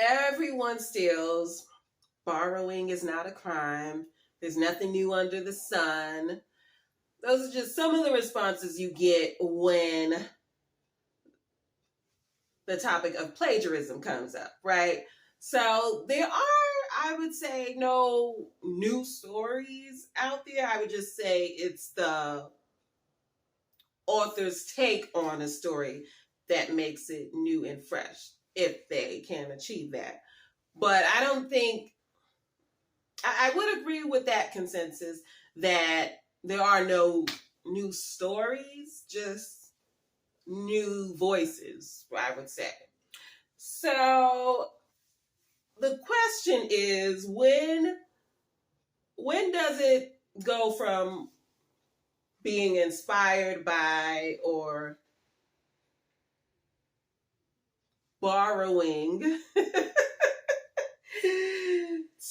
Everyone steals. Borrowing is not a crime. There's nothing new under the sun. Those are just some of the responses you get when the topic of plagiarism comes up, right? So there are, I would say, no new stories out there. I would just say it's the author's take on a story that makes it new and fresh, if they can achieve that. But I don't think, I would agree with that consensus that there are no new stories, just new voices, I would say. So the question is, when does it go from being inspired by or borrowing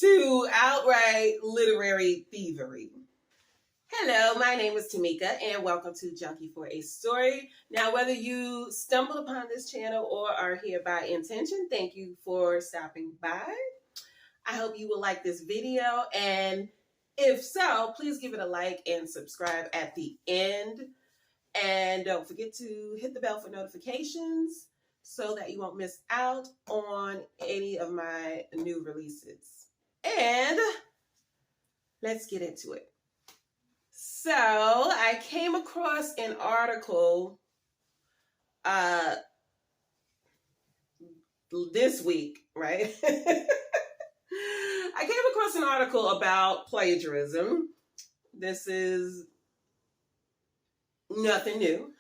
to outright literary thievery? Hello, my name is Tamika, and welcome to Junkie for a Story. Now, whether you stumbled upon this channel or are here by intention, thank you for stopping by. I hope you will like this video, and if so, please give it a like and subscribe at the end. And don't forget to hit the bell for notifications so that you won't miss out on any of my new releases. And let's get into it. So I came across an article this week, right? I came across an article about plagiarism. This is nothing new.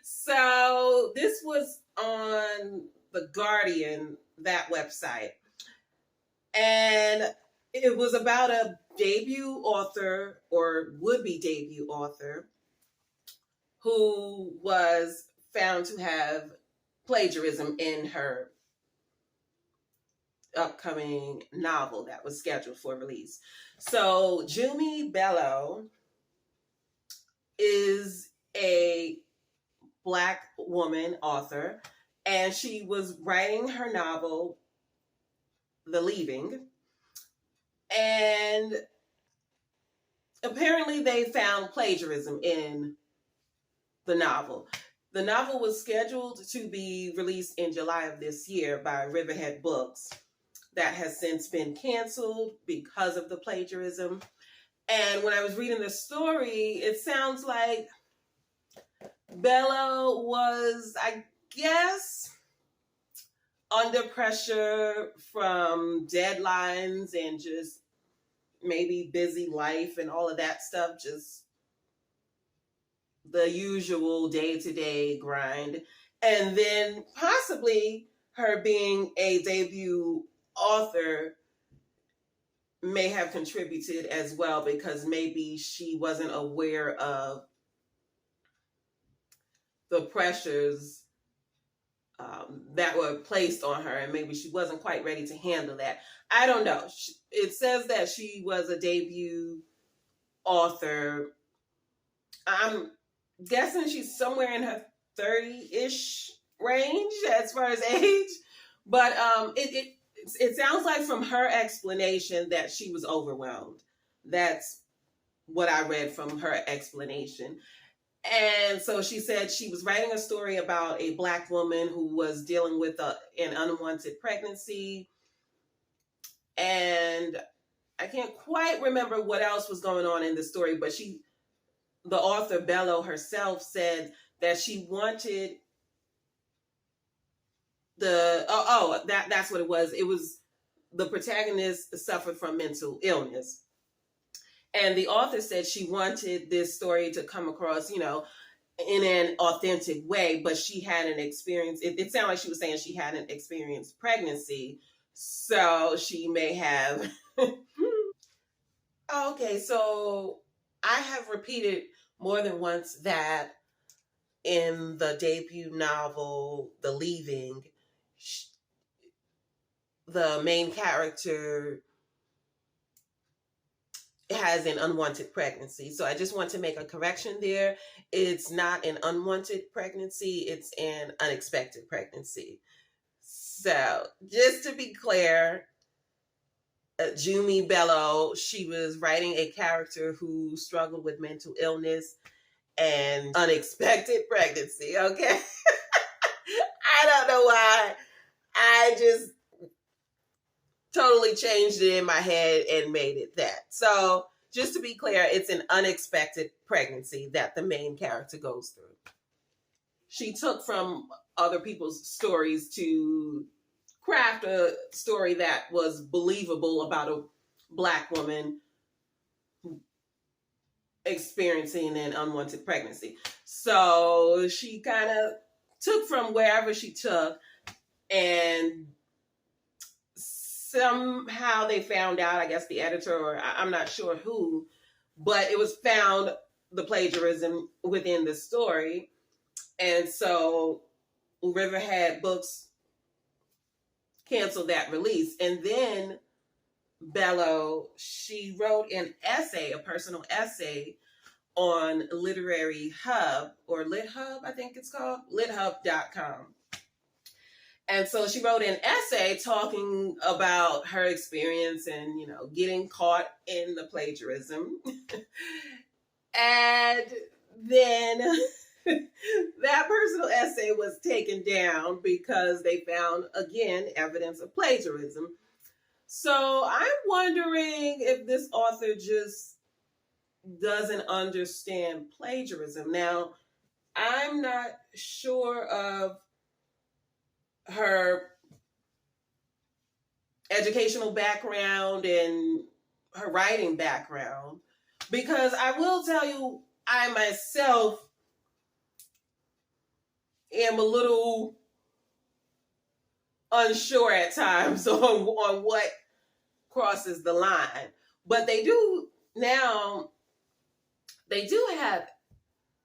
So this was on The Guardian, that website. And it was about a debut author, or would-be debut author, who was found to have plagiarism in her upcoming novel that was scheduled for release. So Jumi Bello is a Black woman author, and she was writing her novel, The Leaving. And apparently they found plagiarism in the novel. The novel was scheduled to be released in July of this year by Riverhead Books. That has since been canceled because of the plagiarism. And when I was reading the story, it sounds like Bello was, I guess, under pressure from deadlines and just maybe busy life and all of that stuff, just the usual day-to-day grind. And then possibly her being a debut author may have contributed as well, because maybe she wasn't aware of the pressures that were placed on her, and maybe she wasn't quite ready to handle that. I don't know. It says that she was a debut author. I'm guessing she's somewhere in her 30-ish range as far as age, but it sounds like from her explanation that she was overwhelmed. That's what I read from her explanation. And so she said she was writing a story about a Black woman who was dealing with an unwanted pregnancy. And I can't quite remember what else was going on in the story, but the author Bello herself said that she wanted that's what it was. It was the protagonist suffered from mental illness. And the author said she wanted this story to come across, in an authentic way, but she hadn't experienced, it sounded like she was saying she hadn't experienced pregnancy, so she may have. Okay, so I have repeated more than once that in the debut novel, The Leaving, the main character has an unwanted pregnancy. So I just want to make a correction there. It's not an unwanted pregnancy, it's an unexpected pregnancy. So, just to be clear, Jumi Bello, she was writing a character who struggled with mental illness and unexpected pregnancy, okay? I don't know why. I just totally changed it in my head and made it that. So, just to be clear, it's an unexpected pregnancy that the main character goes through. She took from other people's stories to craft a story that was believable about a Black woman experiencing an unwanted pregnancy. So she kind of took from wherever she took, and somehow they found out, I guess the editor, or I'm not sure who, but it was found, the plagiarism within the story. And so Riverhead Books canceled that release. And then Bello, she wrote an essay, a personal essay on Literary Hub, or LitHub, I think it's called, lithub.com. And so she wrote an essay talking about her experience and, you know, getting caught in the plagiarism. And then that personal essay was taken down because they found, again, evidence of plagiarism. So I'm wondering if this author just doesn't understand plagiarism. Now, I'm not sure of her educational background and her writing background, because I will tell you, I myself am a little unsure at times on what crosses the line. But they do now, they do have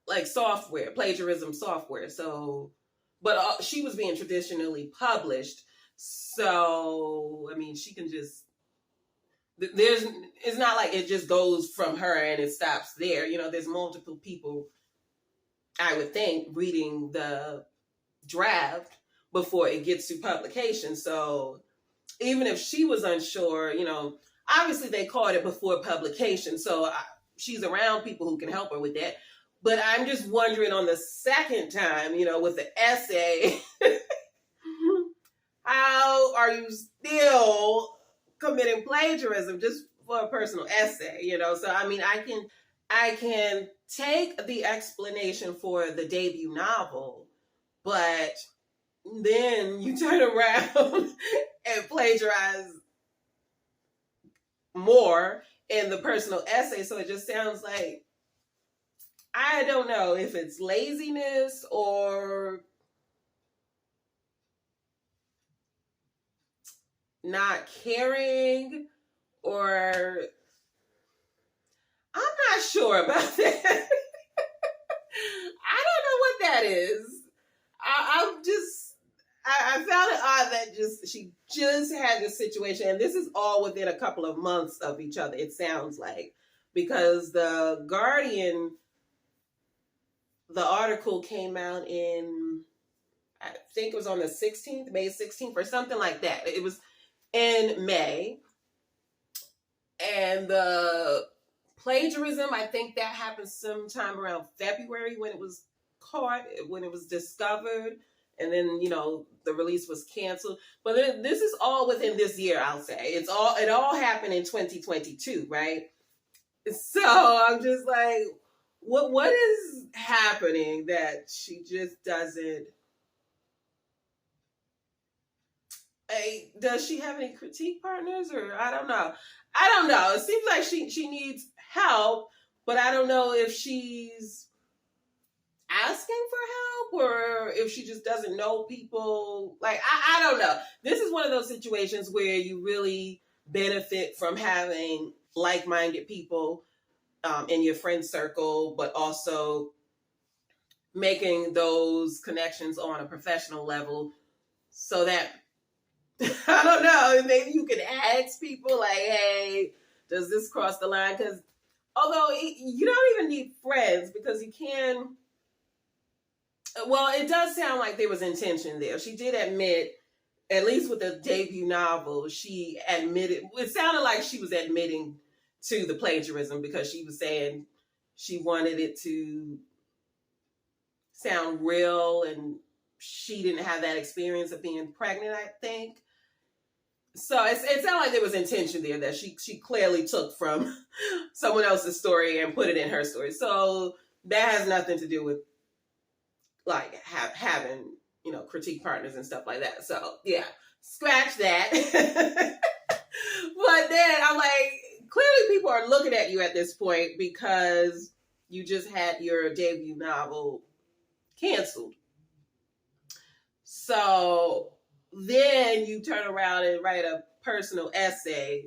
like software, plagiarism software. So, but she was being traditionally published. So, I mean, she can just, it's not like it just goes from her and it stops there. You know, there's multiple people, I would think, reading the draft before it gets to publication. So even if she was unsure, you know, obviously they caught it before publication. So she's around people who can help her with that. But I'm just wondering on the second time, you know, with the essay, how are you still committing plagiarism just for a personal essay, you know? So, I mean, I can take the explanation for the debut novel, but then you turn around and plagiarize more in the personal essay. So it just sounds like, I don't know if it's laziness or not caring, or I'm not sure about that. I don't know what that is. I found it odd that she just had this situation, and this is all within a couple of months of each other, it sounds like, because the Guardian, the article came out in, I think it was on the 16th, May 16th, or something like that. It was in May. And the plagiarism, I think that happened sometime around February when it was caught, when it was discovered. And then, you know, the release was canceled. But this is all within this year, I'll say. It all happened in 2022, right? So I'm just like, what is happening that she just doesn't? Does she have any critique partners, or I don't know. It seems like she needs help, but I don't know if she's asking for help or if she just doesn't know people. Like, I don't know. This is one of those situations where you really benefit from having like-minded people in your friend circle, but also making those connections on a professional level so that, I don't know, maybe you can ask people like, hey, does this cross the line? Because although you don't even need friends, because you can, well, it does sound like there was intention there. She did admit at least with the debut novel, she admitted, it sounded like she was admitting to the plagiarism because she was saying she wanted it to sound real and she didn't have that experience of being pregnant, I think. So it sounded like there was intention there that she clearly took from someone else's story and put it in her story. So that has nothing to do with like having, you know, critique partners and stuff like that. So yeah, scratch that. But then I'm like, clearly people are looking at you at this point because you just had your debut novel canceled. So then you turn around and write a personal essay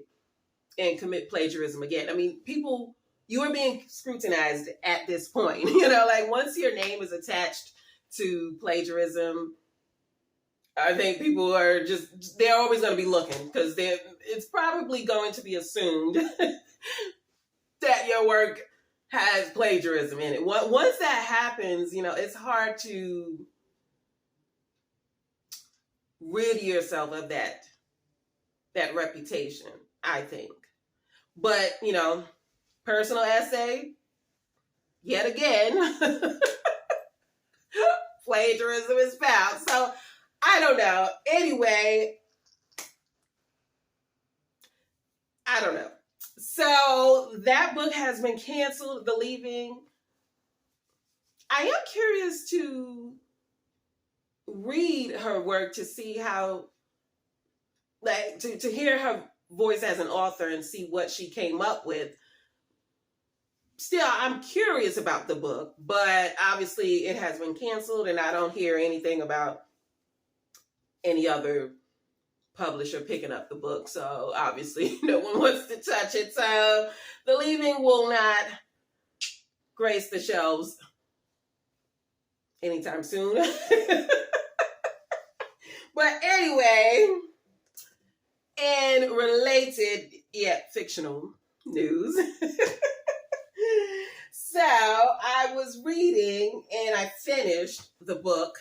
and commit plagiarism again. I mean, people, you are being scrutinized at this point. You know, like once your name is attached to plagiarism, I think people are just, they're always going to be looking because it's probably going to be assumed that your work has plagiarism in it. Once that happens, you know, it's hard to rid yourself of that reputation, I think. But, you know, personal essay, yet again, plagiarism is found. So I don't know. Anyway, I don't know. So that book has been canceled, The Leaving. I am curious to read her work to see how, like, to hear her voice as an author and see what she came up with. Still, I'm curious about the book, but obviously it has been canceled and I don't hear anything about any other publisher picking up the book. So obviously no one wants to touch it. So The Leaving will not grace the shelves anytime soon. But anyway, in related yet fictional news, so I was reading and I finished the book.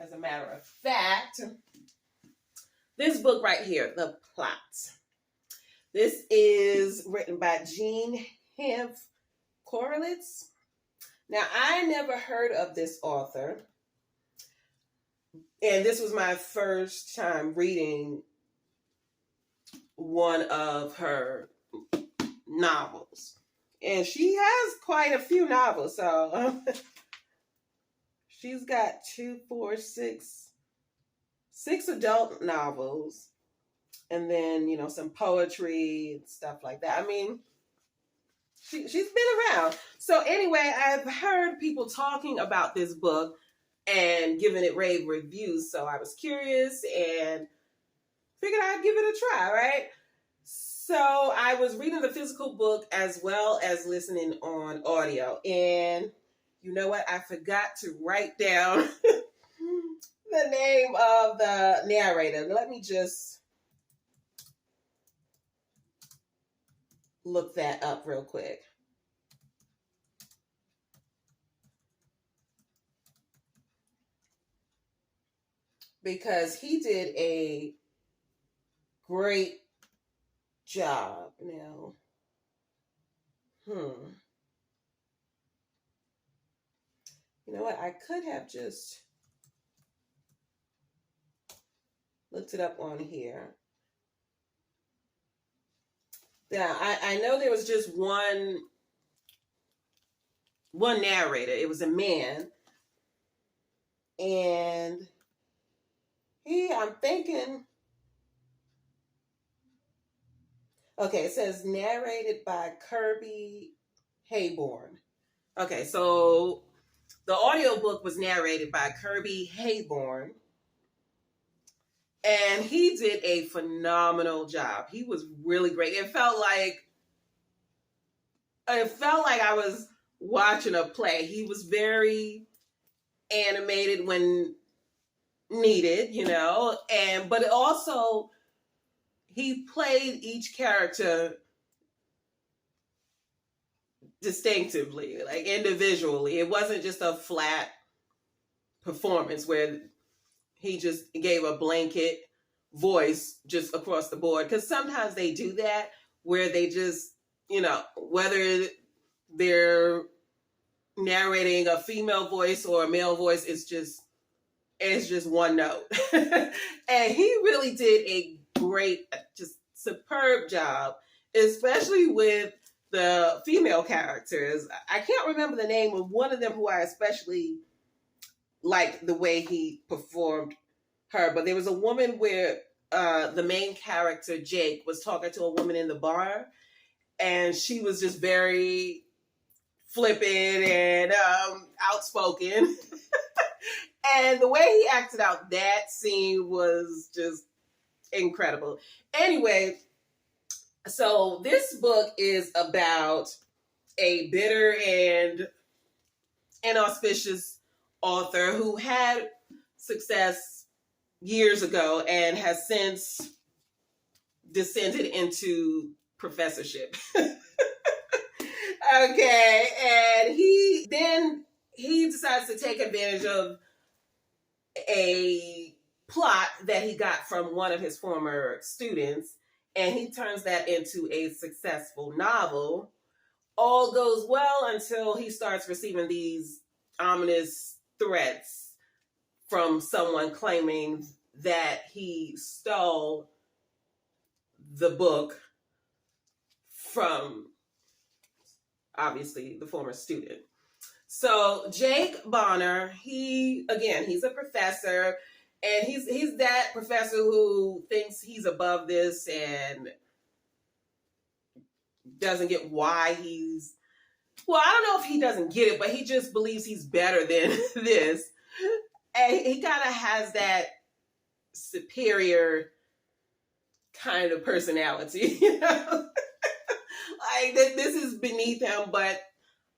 As a matter of fact, this book right here, The Plot. This is written by Jean Hanff Korelitz. Now, I never heard of this author, and this was my first time reading one of her novels. And she has quite a few novels, so she's got 6 adult novels, and then, you know, some poetry and stuff like that. I mean, she's been around. So anyway, I've heard people talking about this book and giving it rave reviews. So I was curious and figured I'd give it a try, right? So I was reading the physical book as well as listening on audio. And you know what? I forgot to write down the name of the narrator. Let me just look that up real quick. Because he did a great job. Now, you know what? I could have just looked it up on here. Now, I know there was just one narrator. It was a man. And I'm thinking, okay, it says narrated by Kirby Hayborn. Okay, so the audiobook was narrated by Kirby Hayborn. And he did a phenomenal job. He was really great. It felt like I was watching a play. He was very animated when needed, you know, but it also, he played each character distinctively, like individually. It wasn't just a flat performance where he just gave a blanket voice just across the board. Because sometimes they do that where they just, whether they're narrating a female voice or a male voice, it's just one note. And he really did a great, just superb job, especially with the female characters. I can't remember the name of one of them who I especially liked the way he performed her, but there was a woman where the main character, Jake, was talking to a woman in the bar, and she was just very flippant and outspoken. And the way he acted out that scene was just incredible. Anyway, so this book is about a bitter and inauspicious author who had success years ago and has since descended into professorship. Okay, and he decides to take advantage of a plot that he got from one of his former students, and he turns that into a successful novel. All goes well until he starts receiving these ominous threats from someone claiming that he stole the book from, obviously, the former student. So Jake Bonner, he's a professor, and he's that professor who thinks he's above this and doesn't get why I don't know if he doesn't get it, but he just believes he's better than this. And he kind of has that superior kind of personality, like this is beneath him, but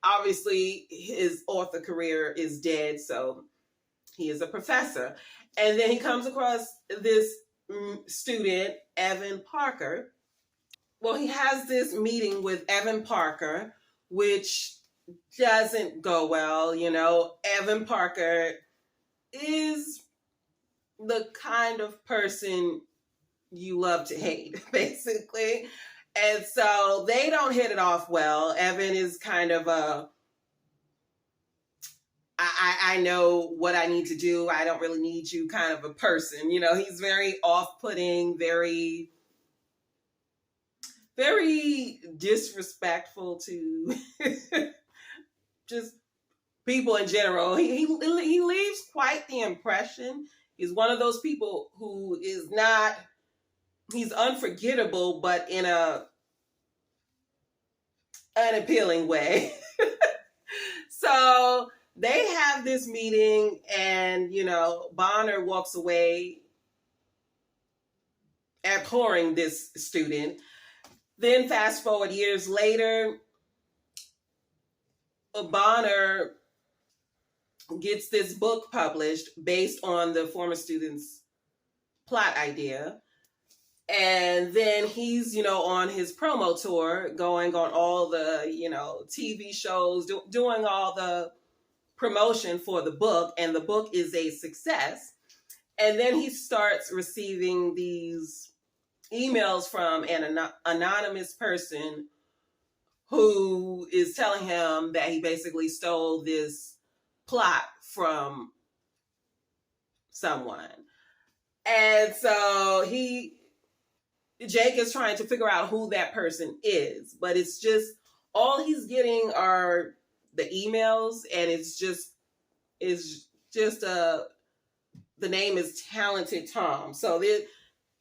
obviously his author career is dead, so he is a professor. And then he comes across this student, Evan Parker. Well, he has this meeting with Evan Parker, which doesn't go well. Evan Parker is the kind of person you love to hate, basically. And so they don't hit it off well. Evan is kind of I know what I need to do. I don't really need you kind of a person. He's very off-putting, very, very disrespectful to just people in general. He leaves quite the impression. He's one of those people who is not, he's unforgettable, but in an appealing way. So they have this meeting, and, Bonner walks away abhorring this student. Then fast forward years later, Bonner gets this book published based on the former student's plot idea. And then he's, on his promo tour, going on all the, TV shows, doing all the promotion for the book. And the book is a success. And then he starts receiving these emails from an anonymous person who is telling him that he basically stole this plot from someone. And so Jake is trying to figure out who that person is, but it's just, all he's getting are the emails, and the name is Talented Tom. So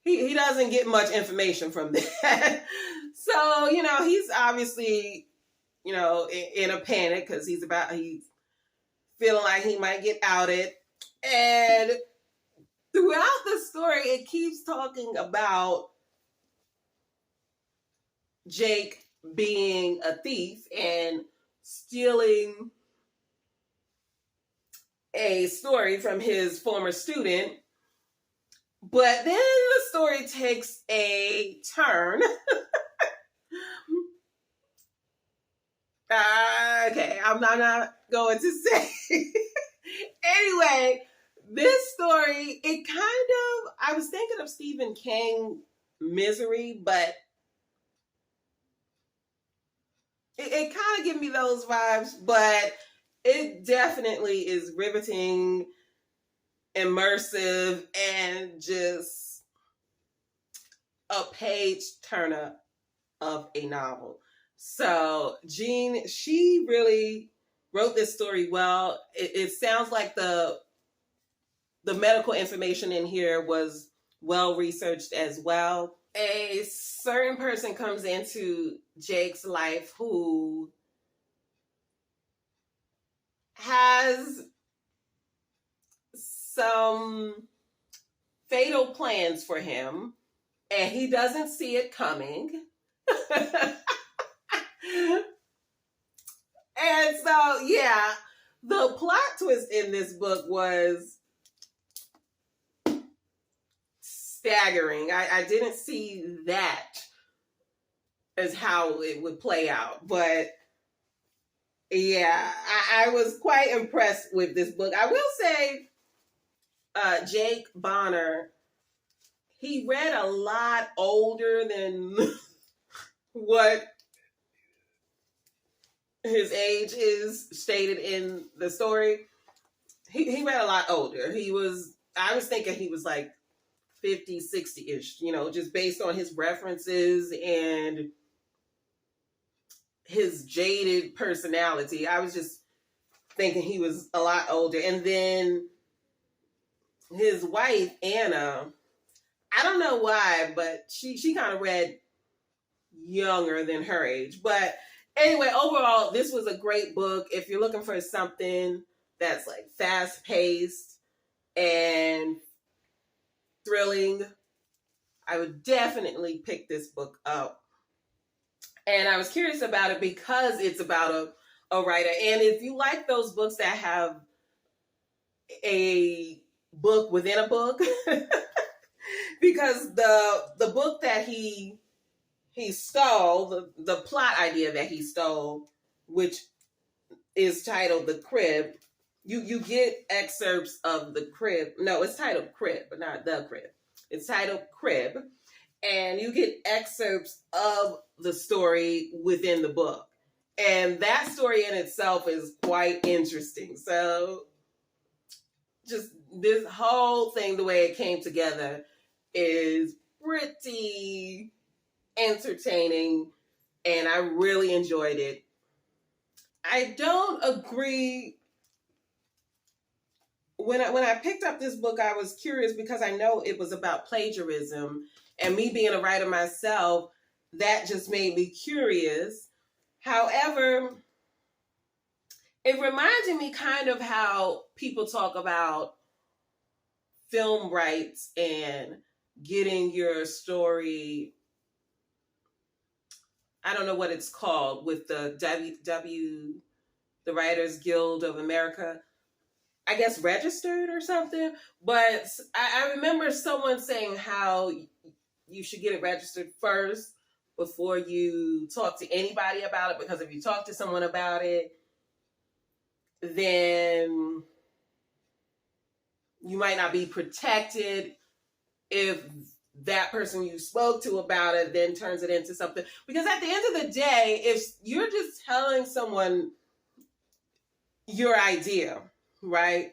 he doesn't get much information from that. So, he's obviously, in a panic because he's feeling like he might get outed. And throughout the story, it keeps talking about Jake being a thief and stealing a story from his former student. But then the story takes a turn. Okay, I'm not going to say. Anyway, This story, it kind of, I was thinking of Stephen King Misery, but it kind of gives me those vibes, but it definitely is riveting, immersive, and just a page turner of a novel. So Jean, she really wrote this story well. It sounds like the medical information in here was well researched as well. A certain person comes into Jake's life who has some fatal plans for him, and he doesn't see it coming. And so, yeah, the plot twist in this book was staggering. I didn't see that as how it would play out. But yeah, I was quite impressed with this book. I will say, Jake Bonner, he read a lot older than what his age is stated in the story. He read a lot older. I was thinking he was like 50, 60-ish, just based on his references and his jaded personality. I was just thinking he was a lot older. And then his wife, Anna, I don't know why, but she kind of read younger than her age. But anyway, overall, this was a great book. If you're looking for something that's like fast-paced and thrilling, I would definitely pick this book up. And I was curious about it because it's about a writer. And if you like those books that have a book within a book, because the book that he stole, the plot idea that he stole, which is titled The Crib, you get excerpts of The Crib. No, it's titled Crib, but not The Crib. It's titled Crib. And you get excerpts of the story within the book. And that story in itself is quite interesting. So just this whole thing, the way it came together, is pretty entertaining, and I really enjoyed it. I don't agree. When I picked up this book, I was curious because I know it was about plagiarism, and me being a writer myself, that just made me curious. However, it reminded me kind of how people talk about film rights and getting your story, I don't know what it's called, with the the Writers Guild of America, I guess registered or something. But I remember someone saying how you should get it registered first before you talk to anybody about it, because if you talk to someone about it, then you might not be protected if that person you spoke to about it then turns it into something. Because at the end of the day, if you're just telling someone your idea, right?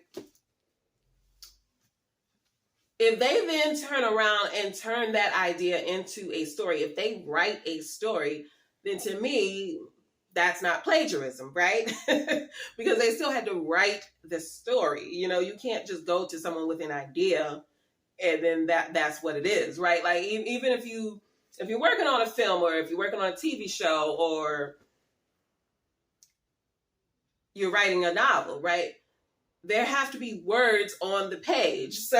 If they then turn around and turn that idea into a story, if they write a story, then to me, that's not plagiarism, right? Because they still had to write the story. You can't just go to someone with an idea and then that's what it is, right? Like even if you're working on a film, or if you're working on a TV show, or you're writing a novel, right? There have to be words on the page. So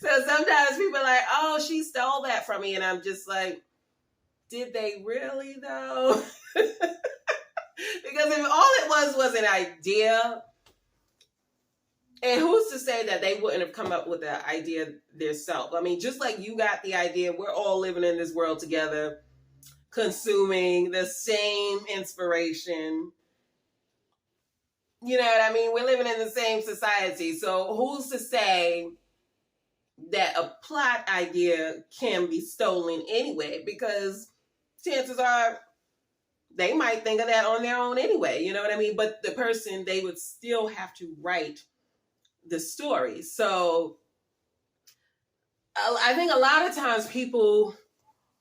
sometimes people are like, oh, she stole that from me. And I'm just like, did they really though? Because if all it was an idea, and who's to say that they wouldn't have come up with the idea themselves? I mean, just like you got the idea, we're all living in this world together, consuming the same inspiration. You know what I mean? We're living in the same society. So who's to say that a plot idea can be stolen anyway? Because chances are they might think of that on their own anyway. You know what I mean? But the person, they would still have to write the story. So I think a lot of times people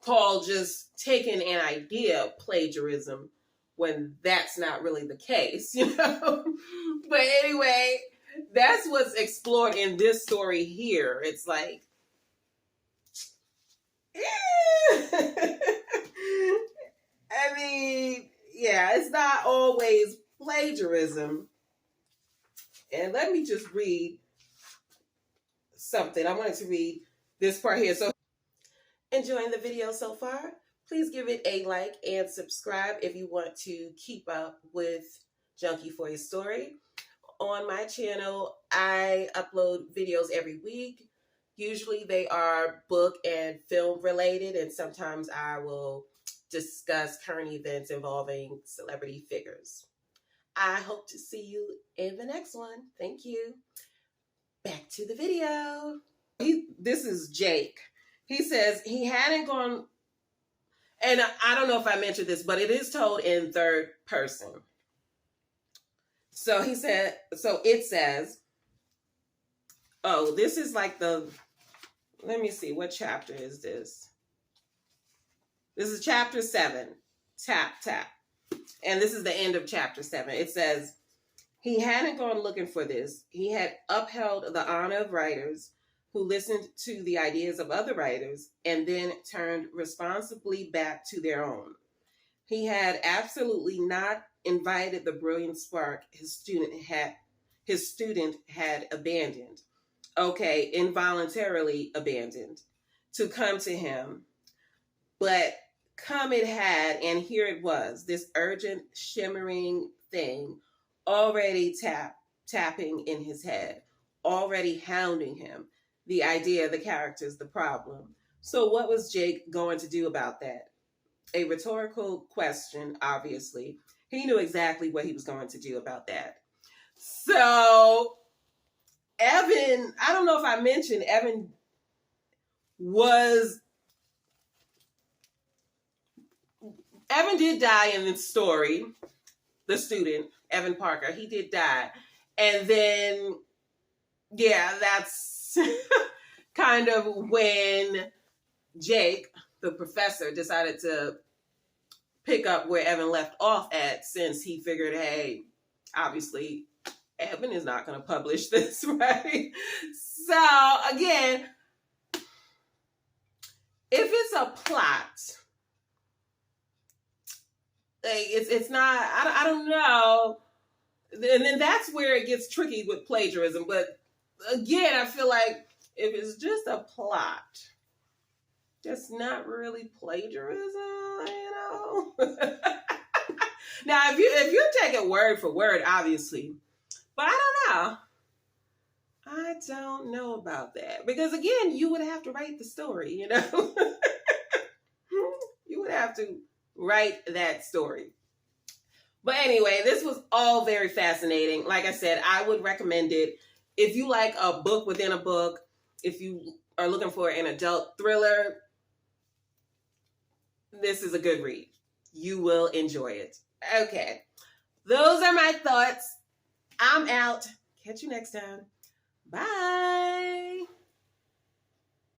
call just taking an idea plagiarism when that's not really the case, you know? But anyway, that's what's explored in this story here. It's like, I mean, yeah, it's not always plagiarism. And let me just read something. I wanted to read this part here. So, enjoying the video so far? Please give it a like and subscribe if you want to keep up with Junkie for a Story. On my channel, I upload videos every week. Usually they are book and film related, and sometimes I will discuss current events involving celebrity figures. I hope to see you in the next one. Thank you. Back to the video. This is Jake. He says he hadn't gone, and I don't know if I mentioned this, but it is told in third person. So he said, so it says, oh, this is like the, let me see, what chapter is this? This is chapter 7, tap, tap. And this is the end of chapter 7. It says, he hadn't gone looking for this. He had upheld the honor of writers who listened to the ideas of other writers and then turned responsibly back to their own. He had absolutely not invited the brilliant spark his student had abandoned. Okay, involuntarily abandoned, to come to him. But come it had, and here it was, this urgent, shimmering thing already tapping in his head, already hounding him. The idea, the characters, the problem. So what was Jake going to do about that? A rhetorical question, obviously. He knew exactly what he was going to do about that. So Evan, I don't know if I mentioned, Evan did die in the story. The student, Evan Parker, he did die. And then, yeah, that's kind of when Jake, the professor, decided to pick up where Evan left off at, since he figured, hey, obviously, Evan is not going to publish this, right? So, again, if it's a plot, like it's not, I don't know. And then that's where it gets tricky with plagiarism. But again, I feel like if it's just a plot, that's not really plagiarism, you know? Now, if you take it word for word, obviously. But I don't know about that. Because again, you would have to write the story, you know? You would have to write that story. But anyway, this was all very fascinating. Like I said, I would recommend it. If you like a book within a book, if you are looking for an adult thriller, this is a good read. You will enjoy it. Okay. Those are my thoughts. I'm out. Catch you next time. Bye.